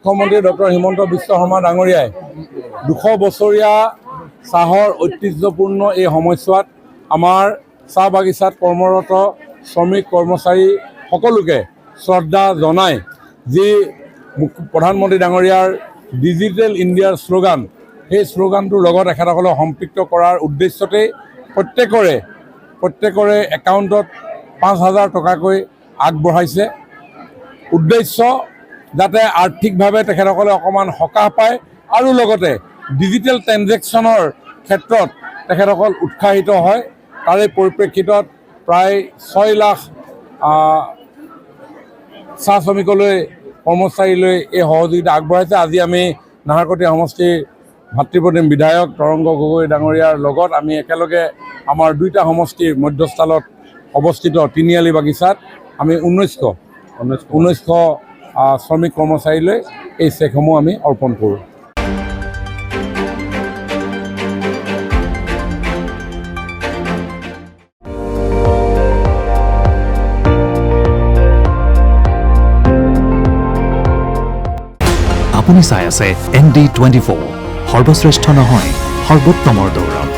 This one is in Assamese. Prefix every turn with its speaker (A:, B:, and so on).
A: মুখ্যমন্ত্ৰী ডক্টৰ হিমন্ত বিশ্ব শৰ্মা ডাঙৰীয়াই 200 বছৰীয়া চাহৰ ঐতিহ্যপূৰ্ণ এই সময়ছোৱাত আমাৰ চাহ বাগিচাত কৰ্মৰত শ্ৰমিক কৰ্মচাৰী সকলোকে শ্ৰদ্ধা জনাই যি প্ৰধানমন্ত্ৰী ডাঙৰীয়াৰ ডিজিটেল ইণ্ডিয়াৰ শ্লোগান সেই শ্লোগানটোৰ লগত এখেতসকলক সম্পৃক্ত কৰাৰ উদ্দেশ্যতেই প্ৰত্যেকৰে একাউণ্টত 5,000 টকাকৈ আগবঢ়াইছে। উদ্দেশ্য যাতে আৰ্থিকভাৱে তেখেতসকলে অকণমান সকাহ পায় আৰু লগতে ডিজিটেল ট্ৰেনজেকশ্যনৰ ক্ষেত্ৰত তেখেতসকল উৎসাহিত হয়। তাৰে পৰিপ্ৰেক্ষিতত প্ৰায় 6 লাখ চাহ শ্ৰমিকলৈ কৰ্মচাৰীলৈ এই সহযোগিতা আগবঢ়াইছে। আজি আমি নাহৰকটীয়া সমষ্টিৰ ভাতৃপ্ৰতিম বিধায়ক তৰংগ গগৈ ডাঙৰীয়াৰ লগত আমি একেলগে আমাৰ 2টা সমষ্টিৰ মধ্যস্থলত অৱস্থিত তিনিআলি বাগিচাত আমি 1900 শ্ৰমিক কৰ্মচাৰীলৈ এই চেকসমূহ আমি অৰ্পণ কৰোঁ।
B: আপুনি চাই আছে ND24 সৰ্বশ্ৰেষ্ঠ নহয় সৰ্বোত্তমৰ দৌৰ।